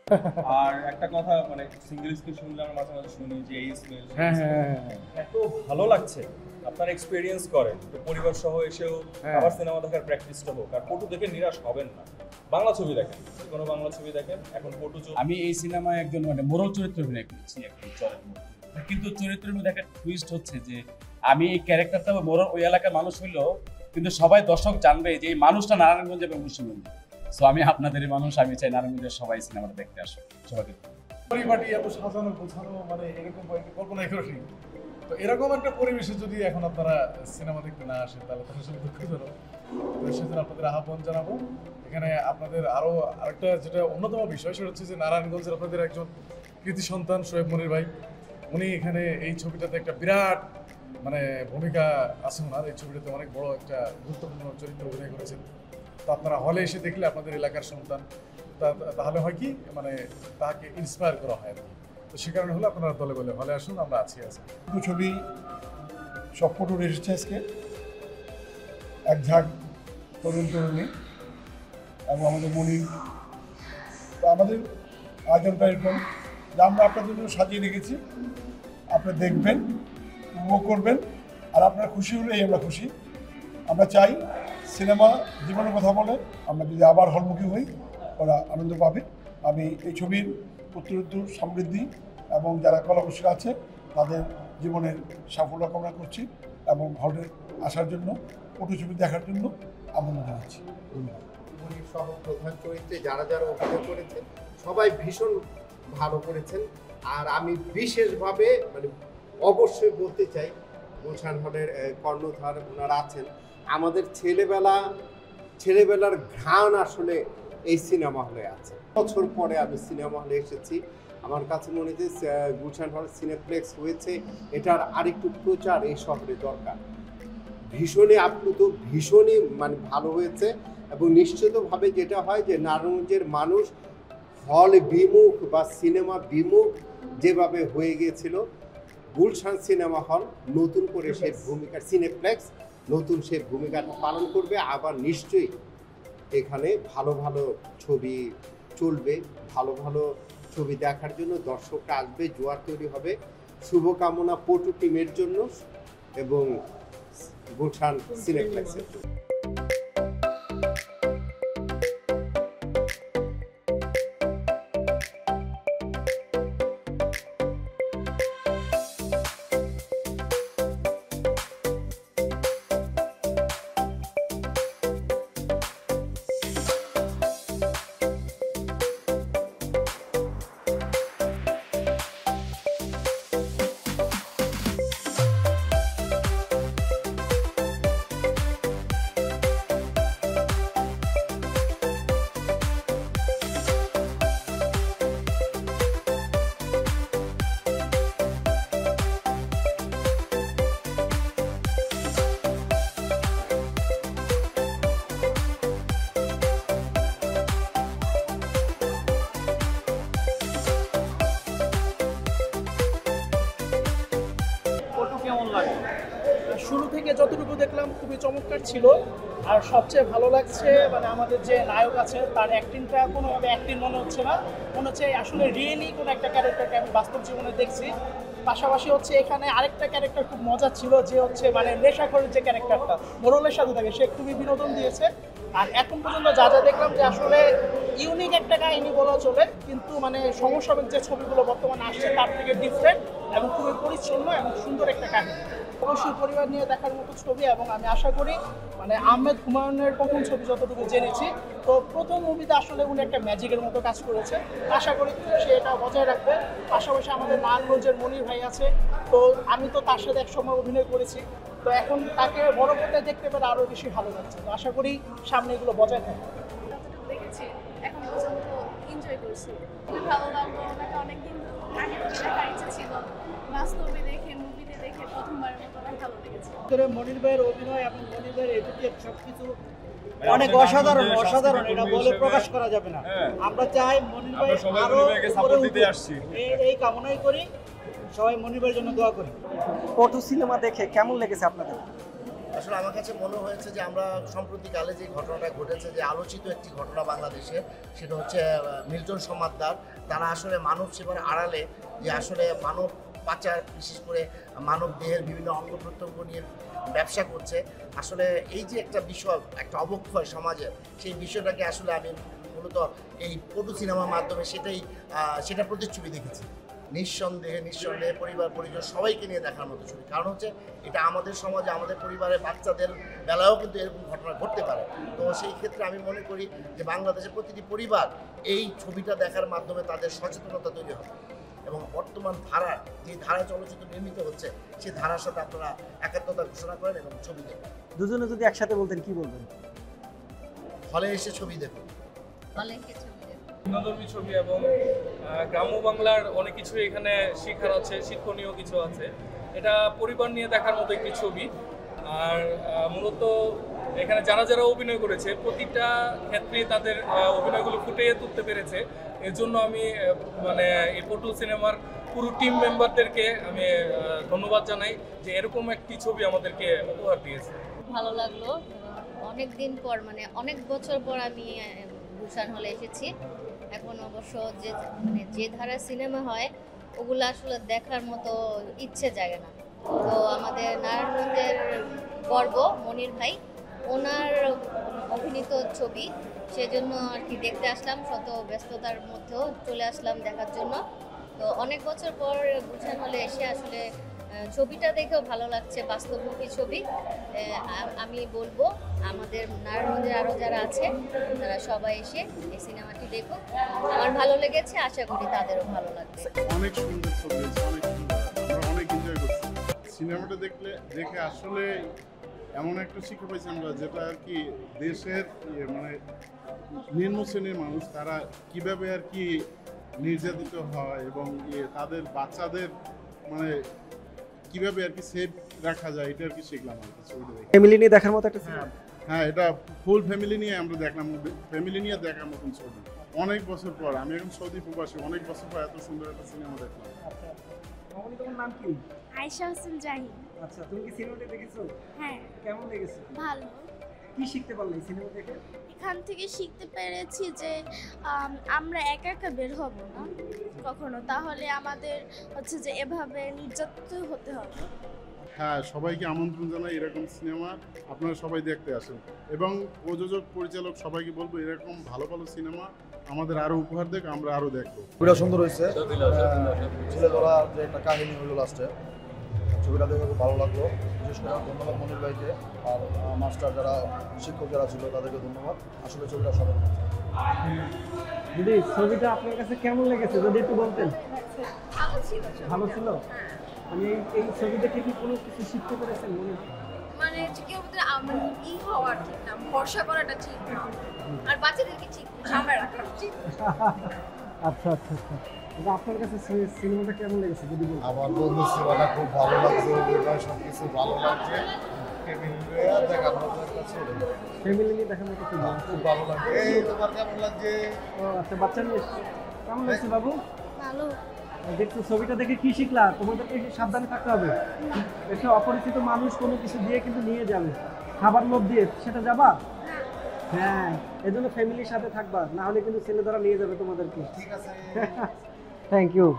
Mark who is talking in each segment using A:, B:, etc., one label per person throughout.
A: আর একটা কথা মানে সিঙ্গেল স্ক্রিন শুনলে আমরা মাঝে মাঝে শুনি যে এই স্মেল, এত ভালো লাগছে। আপনারা এক্সপেরিয়েন্স করেন তো পরিবার সহ এসেও আবার সিনেমা দেখার প্র্যাকটিসটা হোক, আর পটু দেখে নিরাশ হবেন না। বাংলা ছবি দেখেন, কোনো বাংলা ছবি দেখেন। এখন পটু
B: আমি এই সিনেমায় একজন মানে মোরাল চরিত্র অভিনয় করেছি একজন চরিত্র, কিন্তু চরিত্রের মধ্যে একটা টুইস্ট হচ্ছে যে আমি এই ক্যারেক্টারটা মোরাল ওই এলাকার মানুষ হইলেও কিন্তু সবাই দর্শক জানবে যে এই মানুষটা নারায়ণগঞ্জ এবং মুন্সিগঞ্জ। সো আমি আপনাদেরই মানুষ, আমি চাই নারায়ণগঞ্জের সবাই সিনেমাটা দেখতে আসো সবাইকে।
C: পরিপাটি এত সাজানো গোছানো মানে এরকম কল্পনাই করিনি। তো এরকম একটা পরিবেশে যদি এখন আপনারা সিনেমা দেখতে না আসেন তাহলে তো আসলে দুঃখজনক। তো সেজন্য আপনাদের আহ্বান জানাবো। এখানে আপনাদের আরও আরেকটা যেটা অন্যতম বিষয় সেটা হচ্ছে যে নারায়ণগঞ্জের আপনাদের একজন কৃতি সন্তান শোয়েব মনির ভাই, উনি এখানে এই ছবিটাতে একটা বিরাট মানে ভূমিকা আছে ওনার। এই ছবিটাতে অনেক বড় একটা গুরুত্বপূর্ণ চরিত্র অভিনয় করেছেন। তো আপনারা হলে এসে দেখলে আপনাদের এলাকার সন্তান তাহলে হয় কি মানে তাকে ইন্সপায়ার করা হয় আর কি। তো সে কারণে হলো আপনারা দলে বলে হলে আসুন, আমরা আছি।
D: ছবি সব ফটো এসেছে আজকে, এক ঝাঁক তরুণ তরুণী এবং আমাদের মনির। তো আমাদের আয়োজনটা এরকম যে আমরা আপনাদের জন্য সাজিয়ে রেখেছি, আপনারা দেখবেন, উপভোগ করবেন, আর আপনারা খুশি হলেই আমরা খুশি। আমরা চাই সিনেমা জীবনের কথা বলে, আমরা যদি আবার হলমুখী হই ওরা আনন্দ পাবে। আমি এই ছবির উত্তরোত্তর সমৃদ্ধি এবং যারা কলাকুশলী আছে তাদের জীবনের সাফল্য কামনা করছি এবং হলে আসার জন্য ফটো ছবি দেখার জন্য আমন্ত্রণ জানাচ্ছি। ধন্যবাদ।
E: সহ প্রধান চরিত্রে যারা যারা অভিনয় করেছেন সবাই ভীষণ ভালো করেছেন। আর আমি বিশেষভাবে মানে অবশ্যই বলতে চাই গুলশান হলের কর্ণধার ওনারা আছেন, আমাদের ছেলেবেলার ঘ্রাণ আসলে এই সিনেমা হলে আছে। বছর পরে আমি সিনেমা হলে এসেছি, আমার কাছে মনে হচ্ছে গুলশান হল সিনেপ্লেক্স হয়েছে, এটার আরেকটু প্রচার এই শহরে দরকার। ভীষণই আপ্লুত, ভীষণই মানে ভালো হয়েছে। এবং নিশ্চিতভাবে যেটা হয় যে নারায়ণগঞ্জের মানুষ হল বিমুখ বা সিনেমা বিমুখ যেভাবে হয়ে গিয়েছিল, গুলশান সিনেমা হল নতুন করে সেই ভূমিকা, সিনেপ্লেক্স নতুন সেই ভূমিকাটা পালন করবে। আবার নিশ্চয়ই এখানে ভালো ভালো ছবি চলবে, ভালো ভালো ছবি দেখার জন্য দর্শকরা আসবে, জোয়ার তৈরি হবে। শুভকামনা পটু টিমের জন্য এবং গুলশান সিনেপ্লেক্সের জন্য।
F: শুরু থেকে যতটুকু দেখলাম খুবই চমৎকার ছিল। আর সবচেয়ে ভালো লাগছে মানে আমাদের যে নায়ক আছে তার অ্যাক্টিংটা কোনোভাবে অ্যাক্টিং মনে হচ্ছে না, মনে হচ্ছে আসলে রিয়েলি কোনো একটা ক্যারেক্টারকে আমি বাস্তব জীবনে দেখছি। পাশাপাশি হচ্ছে এখানে আরেকটা ক্যারেক্টার খুব মজার ছিল, যে হচ্ছে মানে নেশাখোরের যে ক্যারেক্টারটা মোরলের সাথে থাকে, সে খুবই বিনোদন দিয়েছে। আর এখন পর্যন্ত যা যা দেখলাম যে আসলে ইউনিক একটা কাহিনী বলা চলে, কিন্তু মানে সমসাময়িক যে ছবিগুলো বর্তমানে আসছে তার থেকে ডিফারেন্ট এবং খুবই পরিচ্ছন্ন এবং সুন্দর একটা কাহিনী। অবশ্যই পরিবার নিয়ে দেখার মতো ছবি। এবং আমি আশা করি মানে আহমেদ হুমায়ুনের প্রথম ছবি যতটুকু জেনেছি, তো প্রথম মুভিতে আসলে উনি একটা ম্যাজিকের মতো কাজ করেছে। আশা করি সে এটা বজায় রাখবে। পাশাপাশি আমাদের নারায়ণগঞ্জের মনির ভাই আছে, তো আমি তো তার সাথে একসময় অভিনয় করেছি, তো এখন তাকে বড় করতে দেখতে পেলে আরও বেশি ভালো লাগছে। তো আশা করি সামনে এগুলো বজায় থাকবে।
G: দেখেছি এখন পর্যন্ত এনজয় করছি, খুবই ভালো লাগলো। ওনাকে অনেকদিন আগে দেখার ইচ্ছা ছিল, বাস্তবে দেখে মুভিতে দেখে প্রথমবারের মতো অনেক ভালো লেগেছে।
F: মনির ভাইয়ের অভিনয় এবং মনির ভাইয়ের এডিটিং সবকিছু অনেক অসাধারণ, এটা বলে প্রকাশ করা যাবে না। আমরা চাই মনির ভাই আরো সাপোর্ট দিতে আসছি, এই কামনাই করি। সবাই মনির ভাইয়ের জন্য দোয়া করি।
H: পটু সিনেমা দেখে কেমন লেগেছে আপনাদের? আসলে আমার কাছে মনে হয়েছে যে আমরা সম্প্রতিকালে যে ঘটনাটা ঘটেছে, যে আলোচিত একটি ঘটনা বাংলাদেশে, সেটা হচ্ছে মিল্টন সমাদ্দার। তারা আসলে মানব সেবার আড়ালে যে আসলে মানব পাচার, বিশেষ করে মানব দেহের বিভিন্ন অঙ্গ প্রত্যঙ্গ নিয়ে ব্যবসা করছে, আসলে এই যে একটা বিষয়, একটা অবক্ষয় সমাজের, সেই বিষয়টাকে আসলে আমি মূলত এই পটু সিনেমার মাধ্যমে সেটা প্রতিচ্ছবি দেখেছি। নিঃসন্দেহে পরিবার পরিজন সবাইকে নিয়ে দেখার মতো ছবি। কারণ হচ্ছে এটা আমাদের সমাজে, আমাদের পরিবারের বাচ্চাদের বেলায়ও কিন্তু এরকম ঘটনা ঘটতে পারে। তো সেই ক্ষেত্রে আমি মনে করি যে বাংলাদেশের প্রতিটি পরিবার এই ছবিটা দেখার মাধ্যমে তাদের সচেতনতা তৈরি হবে, এবং বর্তমান ধারায় যে ধারায় চলচ্চিত্র নির্মিত হচ্ছে সেই ধারার সাথে আপনারা একাত্মতা ঘোষণা করেন এবং ছবি দেখেন।
I: দুজনে যদি একসাথে বলতেন কি বলবেন?
H: হলে এসে ছবি দেখুন।
A: ভিন্নধর্মী ছবি এবং গ্রাম্য বাংলার অনেক কিছু এখানে শেখার আছে, শিক্ষণীয় কিছু আছে। এটা পরিবার নিয়ে দেখার মতো একটি ছবি। আর মূলত এখানে যারা যারা অভিনয় করেছে প্রতিটা ক্ষেত্রে তাদের অভিনয়গুলো ফুটিয়ে তুলতে পেরেছে। এর জন্য আমি মানে এই পটু সিনেমার পুরো টিম মেম্বারদেরকে আমি ধন্যবাদ জানাই যে এরকম একটি ছবি আমাদেরকে উপহার দিয়েছে।
J: ভালো লাগলো। অনেক দিন পর, মানে অনেক বছর পর আমি গুলশান হলে এসেছি। এখন অবশ্য যে ধারা সিনেমা হয় ওগুলো আসলে দেখার মতো ইচ্ছে জাগে না। তো আমাদের নারায়ণগঞ্জের গর্ব মনির ভাই, ওনার অভিনীত ছবি, সেজন্য আর কি দেখতে আসলাম। শত ব্যস্ততার মধ্যেও চলে আসলাম দেখার জন্য। তো অনেক বছর পর গুলশান হলে এসে আসলে ছবিটা দেখেও ভালো লাগছে, বাস্তবমুখী ছবি। আমি বলবো আমাদের নারায়ণগঞ্জের আরও যারা আছে তারা সবাই এসে এই সিনেমাটি দেখুক। আমার ভালো লেগেছে, আশা করি তাদেরও ভালো লাগবে।
K: অনেক সুন্দর ছবি হয়েছে, অনেক সুন্দর, আমরা অনেক এনজয় করছি। সিনেমাটা দেখে আসলে এমন একটা শিক্ষা পাইছি আমরা, যেটা আর কি দেশের মানে নিম্ন শ্রেণীর মানুষ তারা কিভাবে আর কি নির্যাতিত হয় এবং তাদের বাচ্চাদের মানে কিভাবে আর কি সেফ রাখা যায়, এটা আর কি শিখলাম আর কি ছবিটা দেখে।
I: ফ্যামিলি নিয়ে দেখার মতো একটা সিনেমা।
K: হ্যাঁ, এটা ফুল ফ্যামিলি নিয়ে আমরা দেখলাম, ফ্যামিলি নিয়ে দেখার মতন ছবি। অনেক বছর পর, আমি এখন সৌদি প্রবাসী, অনেক বছর পর এত সুন্দর একটা সিনেমা দেখলাম।
I: আচ্ছা, তোমার নাম কি?
G: আয়েশা হোসেন জাহিন।
I: আচ্ছা, তুমি কি সিনেমাটা দেখেছো?
G: হ্যাঁ।
I: কেমন লেগেছে?
G: ভালো।
I: কি শিখতে পারলে এই সিনেমা দেখে?
G: এখান থেকে শিখতে পেরেছি যে আমরা একা একা বের হব না কখনো, তাহলে আমাদের হচ্ছে যে এভাবে নির্যাতিত হতে হবে।
K: হ্যাঁ, সবাইকে আমন্ত্রণ জানাই এরকম সিনেমা আপনারা সবাই দেখতে আসেন, এবং প্রযোজক পরিচালক সবাইকে বলবো এরকম ভালো ভালো সিনেমা আমাদের আরো উপহার দেখ, আমরা আরো দেখবো।
C: ছবিটা সুন্দর হয়েছে, ছেলে ধরা যে একটা কাহিনী হলো লাস্টে, ছবিটা দেখে খুব ভালো লাগলো। বিশেষ করে ধন্যবাদ মনির ভাইকে, আর মাস্টার যারা শিক্ষক যারা ছিল তাদেরকে ধন্যবাদ। আসলে ছবিটা সবাই
I: দিদি, ছবিটা আপনার কাছে কেমন লেগেছে যদি একটু বলতেন? ভালো ছিল। আমি এই ছবি দেখে কি কোনো কিছু শিখতে পেরেছেন মনে হয়?
L: মানে কেউ ই হওয়া ঠিক না, ভরসা করাটা ঠিক না, আর বাচ্চাদেরকে ঠিক সামনে রাখা ঠিক।
I: আচ্ছা আচ্ছা আচ্ছা, আপনার কাছে সিনেমাটা কেমন লেগেছে যদি বলতেন?
C: আমার বন্ধু সিনেমাটা খুব ভালো লাগছে, সব কিছু ভালো লাগছে।
I: ফ্যামিলি নিয়ে দেখার মতো ছবি,
C: খুব ভালো লাগছে। এই তোমার কেমন লাগছে?
I: ও আচ্ছা, বাচ্চা নিয়ে কেমন লাগছে বাবু?
G: ভালো।
I: দেখছো ছবিটা দেখে কি শিখলা? তোমাদেরকে সাবধানে থাকতে হবে। একটা অপরিচিত মানুষ কোনো কিছু দিয়ে কিন্তু নিয়ে যাবে, খাবার লোভ দিয়ে, সেটা যাবা? হ্যাঁ, এই জন্য ফ্যামিলির সাথে থাকবা, না হলে কিন্তু ছেলে ধরা নিয়ে যাবে তোমাদেরকে।
C: ঠিক আছে,
I: থ্যাংক ইউ।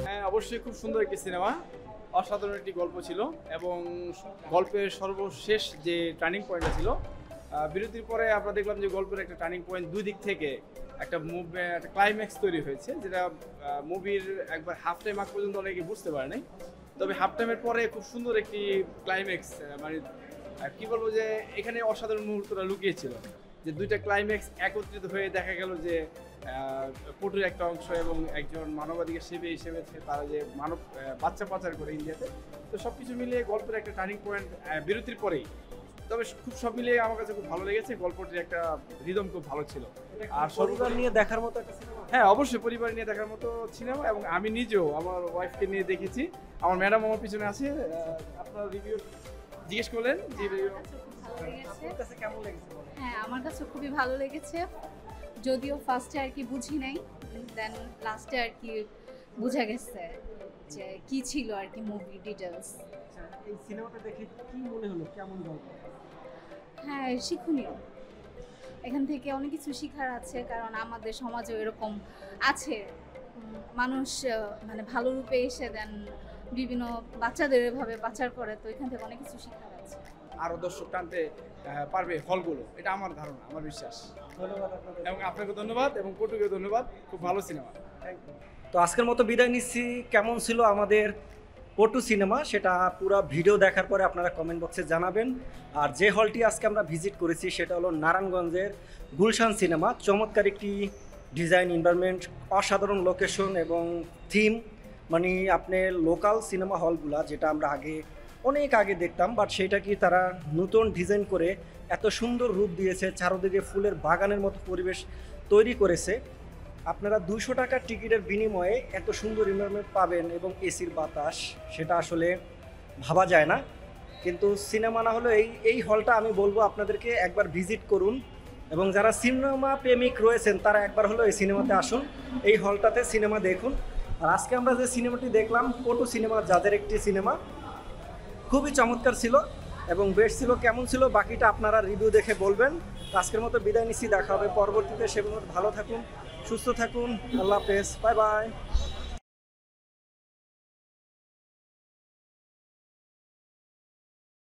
M: হ্যাঁ, অবশ্যই খুব সুন্দর একটি সিনেমা, অসাধারণ একটি গল্প ছিল, এবং গল্পের সর্বশেষ যে টার্নিং পয়েন্টটা ছিল, বিরতির পরে আমরা দেখলাম যে গল্পের একটা টার্নিং পয়েন্ট, দুই দিক থেকে একটা একটা ক্লাইম্যাক্স তৈরি হয়েছে, যেটা মুভির একবার হাফ টাইম আগ পর্যন্ত অনেকে বুঝতে পারে নাই। তবে হাফ টাইমের পরে খুব সুন্দর একটি ক্লাইম্যাক্স, মানে কি বলবো যে এখানে অসাধারণ মুহূর্তটা লুকিয়েছিল, যে দুইটা ক্লাইম্যাক্স একত্রিত হয়ে দেখা গেল যে পটুর একটা অংশ এবং একজন মানবাধিকার সেবী হিসেবে তারা যে বাচ্চা পাচার করে ইন্ডিয়াতে, তো সব কিছু মিলিয়ে গল্পের একটা টার্নিং পয়েন্ট বিরতির পরেই। তবে খুব সব মিলিয়ে আমার কাছে খুব ভালো লেগেছে, গল্পটির একটা রিদম খুব ভালো ছিল। আর
I: পরিবার নিয়ে দেখার মতো একটা সিনেমা।
M: হ্যাঁ, অবশ্যই পরিবার নিয়ে দেখার মতো সিনেমা, এবং আমি নিজেও আমার ওয়াইফকে নিয়ে দেখেছি। আমার ম্যাডাম আমার পিছনে আছে। আপনার রিভিউ জিজ্ঞেস করলেন যে
I: কেমন লেগেছে?
N: হ্যাঁ, আমার কাছে খুবই ভালো লেগেছে, যদিও ফার্স্টে আর কি বুঝি নাই, দেন লাস্টে আর কি বোঝা গেছে যে কি ছিল আর কি মুভি ডিটেলস।
I: এই সিনেমাটা দেখে কি মনে হলো, কেমন গল্প?
N: হ্যাঁ, শিক্ষণীয়, এখান থেকে অনেক কিছু শেখার আছে, কারণ আমাদের সমাজে এরকম আছে মানুষ মানে ভালো রূপে এসে দেন বিভিন্ন বাচ্চাদের এভাবে পাচার করে, তো এখান থেকে অনেক কিছু শেখার আছে।
M: আরো দর্শক টানতে পারবে হলগুলো, এটা আমার ধারণা, আমার বিশ্বাস।
I: ধন্যবাদ
M: এবং আপনাকে ধন্যবাদ এবং পটুকে ধন্যবাদ, খুব ভালো সিনেমা।
I: তো আজকের মতো বিদায় নিচ্ছি। কেমন ছিল আমাদের পটু সিনেমা সেটা পুরো ভিডিও দেখার পরে আপনারা কমেন্ট বক্সে জানাবেন। আর যে হলটি আজকে আমরা ভিজিট করেছি সেটা হলো নারায়ণগঞ্জের গুলশান সিনেমা। চমৎকার একটি ডিজাইন, এনভায়রনমেন্ট, অসাধারণ লোকেশন এবং থিম, মানে আপনার লোকাল সিনেমা হলগুলা যেটা আমরা অনেক আগে দেখতাম, বাট সেটা কি তারা নতুন ডিজাইন করে এত সুন্দর রূপ দিয়েছে, চারদিকে ফুলের বাগানের মতো পরিবেশ তৈরি করেছে। আপনারা 200 টাকার টিকিটের বিনিময়ে এত সুন্দর এনভায়রনমেন্ট পাবেন এবং এসির বাতাস, সেটা আসলে ভাবা যায় না। কিন্তু সিনেমা না হলে এই হলটা আমি বলবো আপনাদেরকে একবার ভিজিট করুন, এবং যারা সিনেমা প্রেমিক রয়েছেন তারা একবার হলো এই সিনেমাতে আসুন, এই হলটাতে সিনেমা দেখুন। আর আজকে আমরা যে সিনেমাটি দেখলাম পটু সিনেমা, যাদের একটি সিনেমা, খুবই চমৎকার ছিল এবং বেস্ট ছিল। কেমন ছিল বাকিটা আপনারা রিভিউ দেখে বলবেন। আজকের মতো বিদায় নিচ্ছি, দেখা হবে পরবর্তীতে। সে ভালো থাকুন, সুস্থ থাকুন, আল্লাহ হাফেজ, বাই বাই।